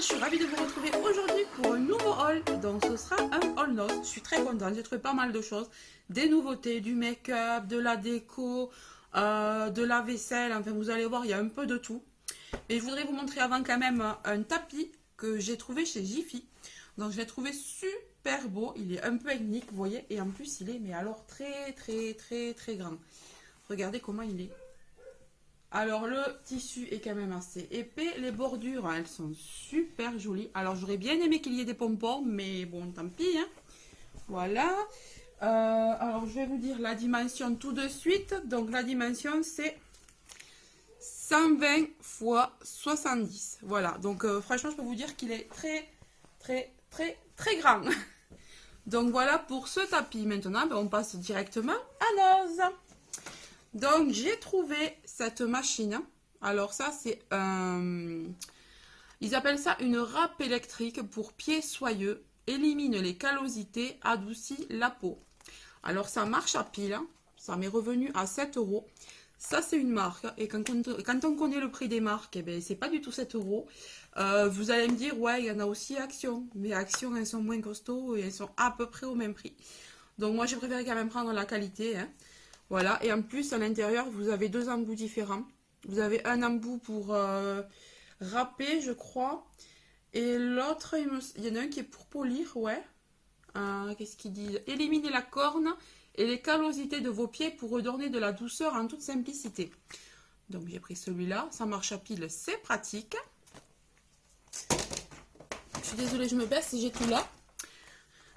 je suis ravie de vous retrouver aujourd'hui pour un nouveau haul. Donc ce sera un haul notes. Je suis très contente, j'ai trouvé pas mal de choses. Des nouveautés, du make-up, de la déco, de la vaisselle. Enfin vous allez voir, il y a un peu de tout. Et je voudrais vous montrer avant quand même un tapis que j'ai trouvé chez Jiffy. Donc je l'ai trouvé super beau. Il est un peu ethnique, vous voyez. Et en plus il est, mais alors très grand. Regardez comment il est. Alors le tissu est quand même assez épais, les bordures elles sont super jolies. Alors j'aurais bien aimé qu'il y ait des pompons, mais bon tant pis. Hein. Voilà. Alors je vais vous dire la dimension tout de suite. Donc la dimension c'est 120 x 70. Voilà. Donc franchement je peux vous dire qu'il est très grand. Donc voilà pour ce tapis. Maintenant on passe directement à nos. Donc j'ai trouvé cette machine. Alors ça c'est un... Ils appellent ça une râpe électrique pour pieds soyeux. Élimine les callosités, adoucit la peau. Alors ça marche à pile. Ça m'est revenu à 7 €. Ça c'est une marque. Et quand on connaît le prix des marques, eh ben, c'est pas du tout 7 €. Vous allez me dire, ouais il y en a aussi Action. Mais Action elles sont moins costauds et elles sont à peu près au même prix. Donc moi j'ai préféré quand même prendre la qualité. Hein. Voilà, et en plus à l'intérieur vous avez deux embouts différents. Vous avez un embout pour râper, je crois, et l'autre, il y en a un qui est pour polir, ouais. Qu'est-ce qu'ils disent? Éliminer la corne et les callosités de vos pieds pour redonner de la douceur en toute simplicité. Donc j'ai pris celui-là, ça marche à pile, c'est pratique. Je suis désolée, je me baisse, j'ai tout là.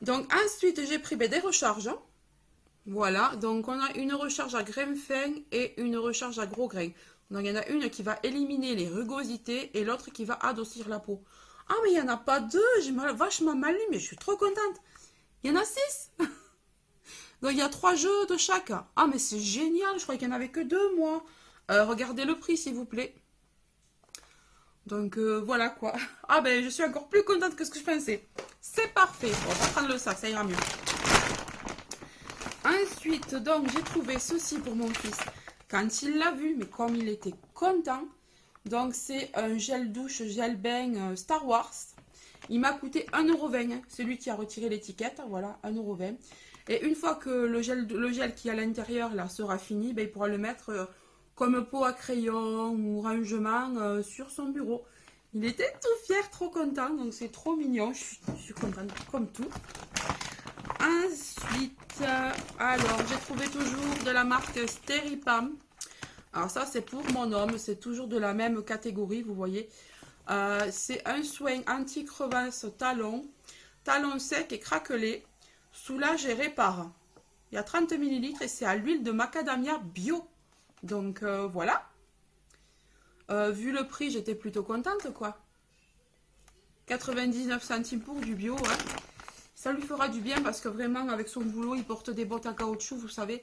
Donc ensuite j'ai pris des recharges. Voilà, donc on a une recharge à grains fins et une recharge à gros grains. Donc il y en a une qui va éliminer les rugosités et l'autre qui va adoucir la peau. Ah mais il n'y en a pas deux, j'ai vachement mal lu, mais je suis trop contente. Il y en a 6. Donc il y a 3 jeux de chaque. Ah mais c'est génial, je croyais qu'il n'y en avait que 2 moi. Regardez le prix s'il vous plaît. Donc voilà quoi. Ah ben je suis encore plus contente que ce que je pensais. C'est parfait, on va prendre le sac, ça ira mieux. Ensuite, donc, j'ai trouvé ceci pour mon fils. Quand il l'a vu, mais comme il était content. Donc, c'est un gel douche, gel bain Star Wars. Il m'a coûté 1,20 €. C'est lui qui a retiré l'étiquette. Voilà, 1,20 €. Et une fois que le gel qui est à l'intérieur là sera fini, ben, il pourra le mettre comme pot à crayon ou rangement sur son bureau. Il était tout fier, trop content. Donc, c'est trop mignon. Je suis contente comme tout. Ensuite, alors j'ai trouvé toujours de la marque Steripam. Alors ça c'est pour mon homme, c'est toujours de la même catégorie, vous voyez. C'est un soin anti-crevasse talon, talon sec et craquelé, soulage et répare. Il y a 30 ml et c'est à l'huile de macadamia bio. Donc voilà. Vu le prix, j'étais plutôt contente quoi. 99 centimes pour du bio, hein. Ça lui fera du bien parce que vraiment avec son boulot il porte des bottes à caoutchouc vous savez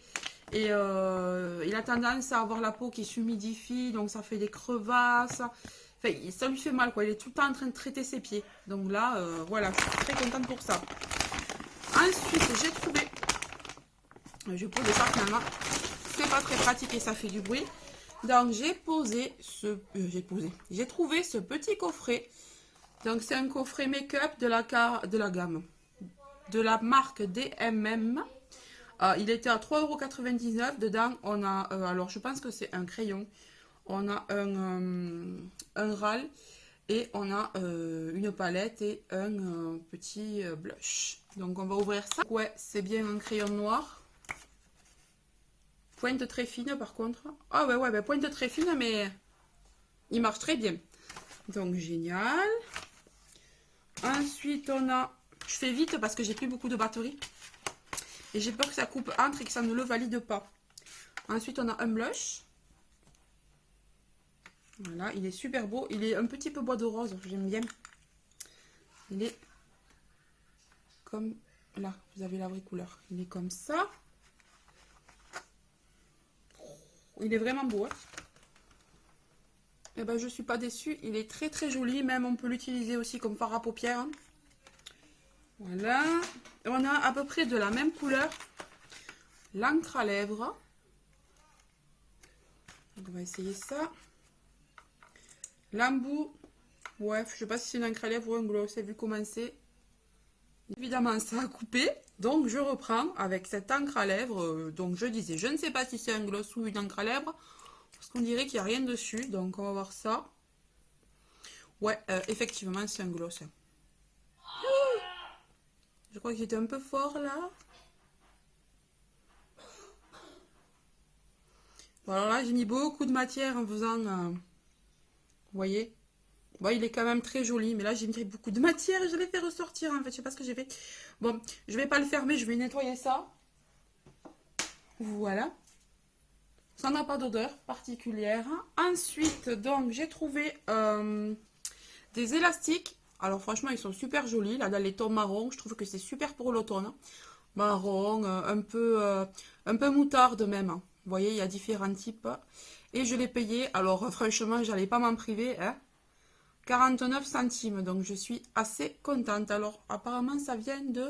et il a tendance à avoir la peau qui s'humidifie donc ça fait des crevasses, enfin ça lui fait mal quoi, il est tout le temps en train de traiter ses pieds donc là voilà je suis très contente pour ça. Ensuite j'ai trouvé, je pose ça finalement, c'est pas très pratique et ça fait du bruit donc j'ai trouvé ce petit coffret. Donc c'est un coffret make-up de la gamme de la marque DMM. Il était à 3,99 €. Dedans, on a, alors je pense que c'est un crayon. On a un râle et on a une palette et un petit blush. Donc on va ouvrir ça. Ouais, c'est bien un crayon noir. Pointe très fine par contre. Ah ouais, pointe très fine, mais il marche très bien. Donc génial. Ensuite, on a... Je fais vite parce que j'ai plus beaucoup de batterie. Et j'ai peur que ça coupe entre et que ça ne le valide pas. Ensuite, on a un blush. Voilà, il est super beau. Il est un petit peu bois de rose, j'aime bien. Il est comme... Là, vous avez la vraie couleur. Il est comme ça. Il est vraiment beau. Hein. Et ben, je suis pas déçue. Il est très joli. Même, on peut l'utiliser aussi comme fard à paupières. Hein. Voilà, on a à peu près de la même couleur l'encre à lèvres. Donc on va essayer ça. L'embout Ouais, je sais pas si c'est une encre à lèvres ou un gloss, vu comment c'est. Évidemment, ça a coupé. Donc, je reprends avec cette encre à lèvres. Donc, je disais, je ne sais pas si c'est un gloss ou une encre à lèvres. Parce qu'on dirait qu'il n'y a rien dessus. Donc, on va voir ça. Ouais, effectivement, c'est un gloss. Je crois que j'étais un peu fort là. Bon, alors là, j'ai mis beaucoup de matière en faisant... vous voyez? Bon, il est quand même très joli. Mais là, j'ai mis beaucoup de matière et je l'ai fait ressortir en fait. Je sais pas ce que j'ai fait. Bon, je vais pas le fermer. Je vais nettoyer ça. Voilà. Ça n'a pas d'odeur particulière. Ensuite, donc, j'ai trouvé des élastiques. Alors, franchement, ils sont super jolis. Là, dans les tons marron, je trouve que c'est super pour l'automne. Marron, un peu moutarde même. Vous voyez, il y a différents types. Et je l'ai payé. Alors, franchement, j'allais pas m'en priver. Hein. 49 centimes. Donc, je suis assez contente. Alors, apparemment, ça vient de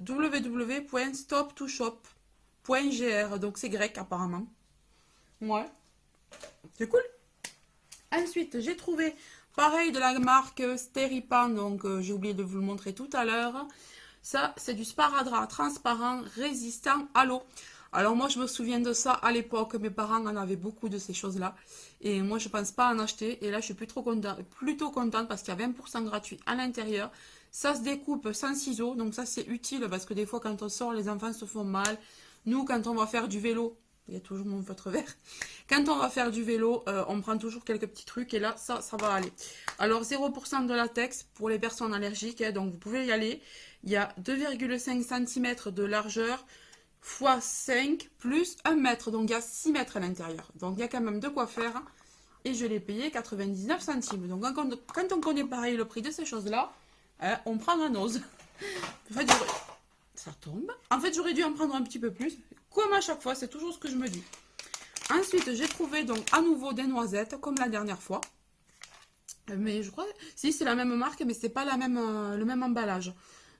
www.stop2shop.gr. Donc, c'est grec, apparemment. Ouais. C'est cool. Ensuite, j'ai trouvé, pareil, de la marque Steripan. Donc, j'ai oublié de vous le montrer tout à l'heure. Ça, c'est du sparadrap transparent résistant à l'eau. Alors moi, je me souviens de ça à l'époque. Mes parents en avaient beaucoup de ces choses-là. Et moi, je ne pense pas en acheter. Et là, je suis plutôt contente parce qu'il y a 20% gratuit à l'intérieur. Ça se découpe sans ciseaux. Donc ça, c'est utile parce que des fois, quand on sort, les enfants se font mal. Nous, quand on va faire du vélo, il y a toujours mon feutre vert. Quand on va faire du vélo, on prend toujours quelques petits trucs. Et là, ça va aller. Alors, 0% de latex pour les personnes allergiques. Hein, donc, vous pouvez y aller. Il y a 2,5 cm de largeur x 5 plus 1 mètre. Donc, il y a 6 mètres à l'intérieur. Donc, il y a quand même de quoi faire. Et je l'ai payé 99 centimes. Donc, quand on connaît pareil le prix de ces choses-là, hein, on prend un ose. En fait, ça tombe. En fait, j'aurais dû en prendre un petit peu plus. Comme à chaque fois, c'est toujours ce que je me dis. Ensuite, j'ai trouvé donc à nouveau des noisettes, comme la dernière fois. Mais je crois, si c'est la même marque, mais c'est pas le même emballage.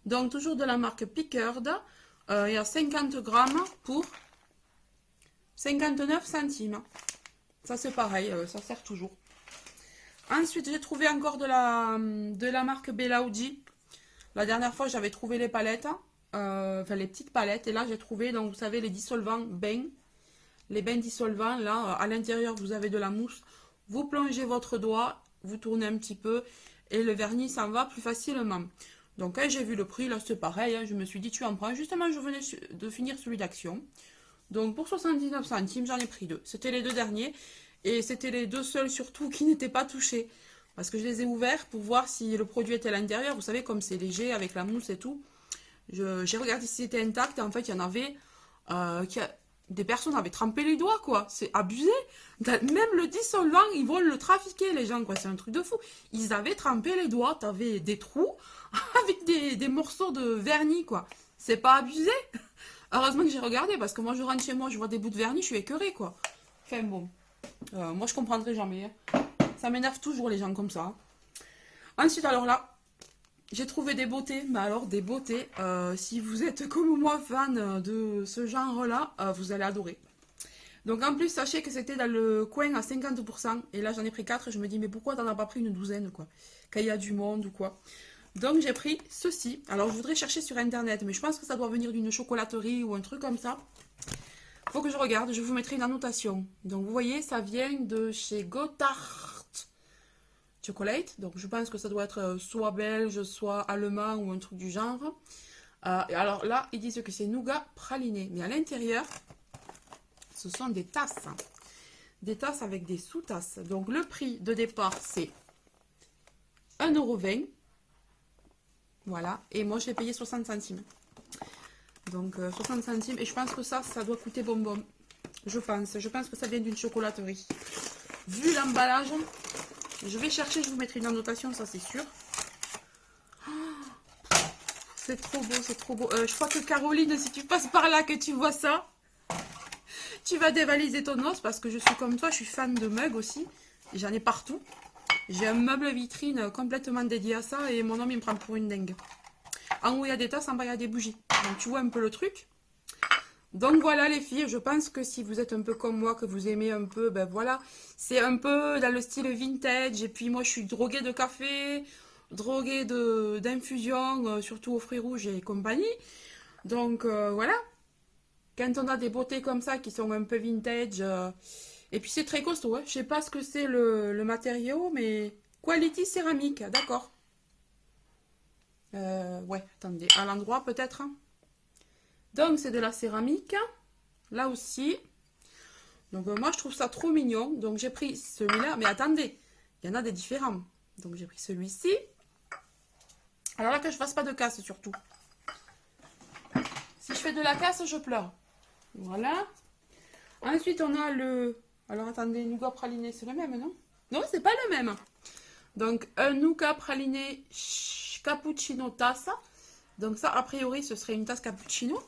Donc, toujours de la marque Pickard. Il y a 50 grammes pour 59 centimes. Ça, c'est pareil, ça sert toujours. Ensuite, j'ai trouvé encore de la marque Belaudi. La dernière fois, j'avais trouvé les palettes, enfin les petites palettes. Et là, j'ai trouvé, donc vous savez, les dissolvants bains. Les bains dissolvants, là, à l'intérieur, vous avez de la mousse. Vous plongez votre doigt, vous tournez un petit peu et le vernis s'en va plus facilement. Donc, quand j'ai vu le prix, là, c'est pareil. Hein, je me suis dit, tu en prends. Justement, je venais de finir celui d'Action. Donc, pour 79 centimes, j'en ai pris deux. C'était les deux derniers. Et c'était les deux seuls, surtout, qui n'étaient pas touchés. Parce que je les ai ouverts pour voir si le produit était à l'intérieur. Vous savez, comme c'est léger, avec la mousse et tout. J'ai regardé si c'était intact. Et en fait, il y en avait des personnes avaient trempé les doigts, quoi. C'est abusé. Même le dissolvant, ils vont le trafiquer, les gens, quoi. C'est un truc de fou. Ils avaient trempé les doigts. T'avais des trous avec des morceaux de vernis, quoi. C'est pas abusé. Heureusement que j'ai regardé, parce que moi, je rentre chez moi, je vois des bouts de vernis, je suis écœurée, quoi. Enfin, bon. Moi, je comprendrai jamais. Ça m'énerve toujours, les gens comme ça. Ensuite, alors là, j'ai trouvé des beautés, mais alors des beautés. Si vous êtes comme moi fan de ce genre-là, vous allez adorer. Donc en plus, sachez que c'était dans le coin à 50%. Et là, j'en ai pris 4 et je me dis, mais pourquoi t'en as pas pris une douzaine, quoi? Quand il y a du monde ou quoi. Donc j'ai pris ceci. Alors je voudrais chercher sur internet, mais je pense que ça doit venir d'une chocolaterie ou un truc comme ça. Faut que je regarde, je vous mettrai une annotation. Donc vous voyez, ça vient de chez Gotthard Chocolate. Donc je pense que ça doit être soit belge, soit allemand ou un truc du genre. Et alors là, ils disent que c'est nougat praliné. Mais à l'intérieur, ce sont des tasses. Des tasses avec des sous-tasses. Donc le prix de départ, c'est 1,20 €. Voilà. Et moi, je l'ai payé 60 centimes. Donc 60 centimes. Et je pense que ça doit coûter bonbon. Je pense que ça vient d'une chocolaterie. Vu l'emballage, je vais chercher, je vous mettrai une annotation, ça c'est sûr. C'est trop beau, c'est trop beau. Je crois que Caroline, si tu passes par là, que tu vois ça, tu vas dévaliser ton os parce que je suis comme toi, je suis fan de mugs aussi. J'en ai partout. J'ai un meuble vitrine complètement dédié à ça et mon homme il me prend pour une dingue. En haut il y a des tasses, en bas il y a des bougies. Donc tu vois un peu le truc. Donc voilà les filles, je pense que si vous êtes un peu comme moi, que vous aimez un peu, ben voilà, c'est un peu dans le style vintage. Et puis moi je suis droguée de café, droguée d'infusion, surtout aux fruits rouges et compagnie. Donc voilà, quand on a des beautés comme ça qui sont un peu vintage, et puis c'est très costaud, hein. Je sais pas ce que c'est le matériau, mais quality céramique, d'accord. Ouais, attendez, à l'endroit peut-être, hein. Donc c'est de la céramique, là aussi. Donc moi je trouve ça trop mignon. Donc j'ai pris celui-là. Mais attendez, il y en a des différents. Donc j'ai pris celui-ci. Alors là que je fasse pas de casse surtout. Si je fais de la casse, je pleure. Voilà. Ensuite on a le... Alors attendez, nougat praliné, c'est le même, non? Non, c'est pas le même. Donc un nougat praliné cappuccino tasse. Donc ça, a priori, ce serait une tasse cappuccino.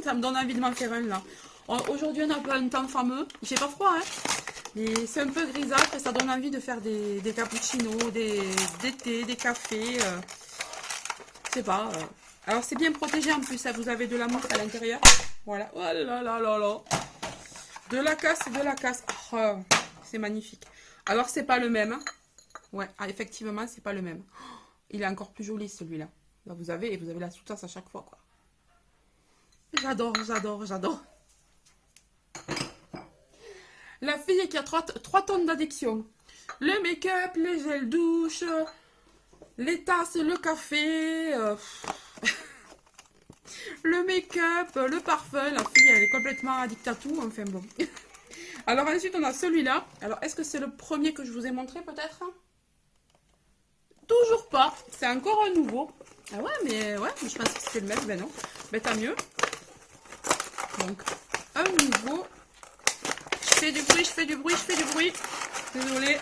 Ça me donne envie de m'en faire un là. Aujourd'hui, on n'a pas un temps fameux. Il fait pas froid, hein. Mais c'est un peu grisâtre et ça donne envie de faire des cappuccinos, des thés, des cafés. Je sais pas. Alors, c'est bien protégé en plus. Hein. Vous avez de la mousse à l'intérieur. Voilà. Oh là là là là. De la casse et de la casse. Oh, c'est magnifique. Alors, c'est pas le même. Hein. Ouais, ah, effectivement, c'est pas le même. Oh, il est encore plus joli celui-là. Là, vous avez la sous-tasse à chaque fois, quoi. J'adore, j'adore, j'adore. La fille qui a 3 tonnes d'addiction. Le make-up, les gels douche, les tasses, le café, le make-up, le parfum. La fille, elle est complètement addict à tout. Enfin bon. Alors ensuite, on a celui-là. Alors, est-ce que c'est le premier que je vous ai montré peut-être? Toujours pas. C'est encore un nouveau. Ah ouais, mais je pense que c'était le même. Ben non. Ben tant mieux. Donc, un nouveau. Je fais du bruit, je fais du bruit, je fais du bruit. Désolée.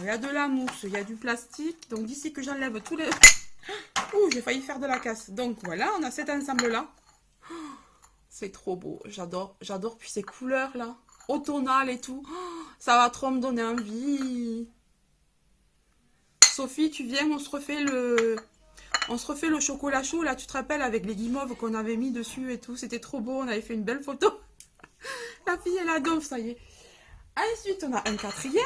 Il y a de la mousse, il y a du plastique. Donc, d'ici que j'enlève tous les... Ouh, j'ai failli faire de la casse. Donc, voilà, on a cet ensemble-là. C'est trop beau. J'adore, j'adore. Puis ces couleurs-là, automnales et tout. Ça va trop me donner envie. Sophie, tu viens, on se refait le chocolat chaud, là, tu te rappelles, avec les guimauves qu'on avait mis dessus et tout. C'était trop beau, on avait fait une belle photo. La fille, elle adore, ça y est. Ensuite, on a un quatrième.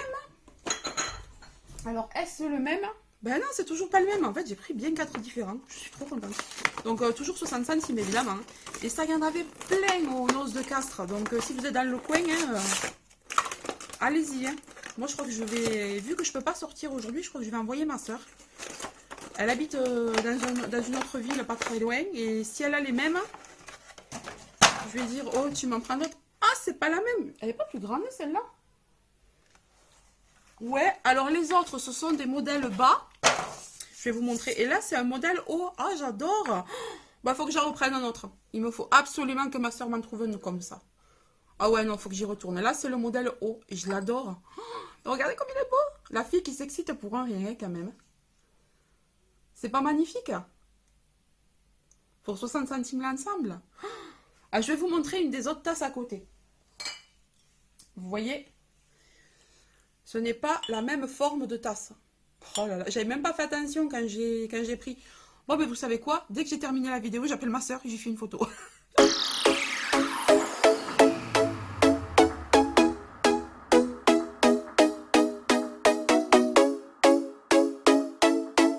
Alors, est-ce le même? Ben non, c'est toujours pas le même. En fait, j'ai pris bien 4 différents. Je suis trop contente. Donc, toujours 60 centimes, évidemment. Et ça, il y en avait plein aux noces de Castres. Donc, si vous êtes dans le coin, hein, allez-y. Hein. Moi, je crois que je vais... Vu que je peux pas sortir aujourd'hui, je crois que je vais envoyer ma soeur. Elle habite dans une autre ville, pas très loin. Et si elle a les mêmes, je vais dire, oh, tu m'en prends d'autres. Ah, c'est pas la même. Elle est pas plus grande, celle-là? Ouais, alors les autres, ce sont des modèles bas. Je vais vous montrer. Et là, c'est un modèle haut. Ah, j'adore. Bah, faut que j'en reprenne un autre. Il me faut absolument que ma soeur m'en trouve un comme ça. Ah ouais, non, faut que j'y retourne. Là, c'est le modèle haut. Et je l'adore. Oh, regardez comme il est beau. La fille qui s'excite pour un rien, quand même. C'est pas magnifique? Pour 60 centimes l'ensemble. Ah, je vais vous montrer une des autres tasses à côté. Vous voyez? Ce n'est pas la même forme de tasse. Oh là là, j'avais même pas fait attention quand j'ai pris. Bon, ben vous savez quoi? Dès que j'ai terminé la vidéo, j'appelle ma soeur et j'ai fait une photo.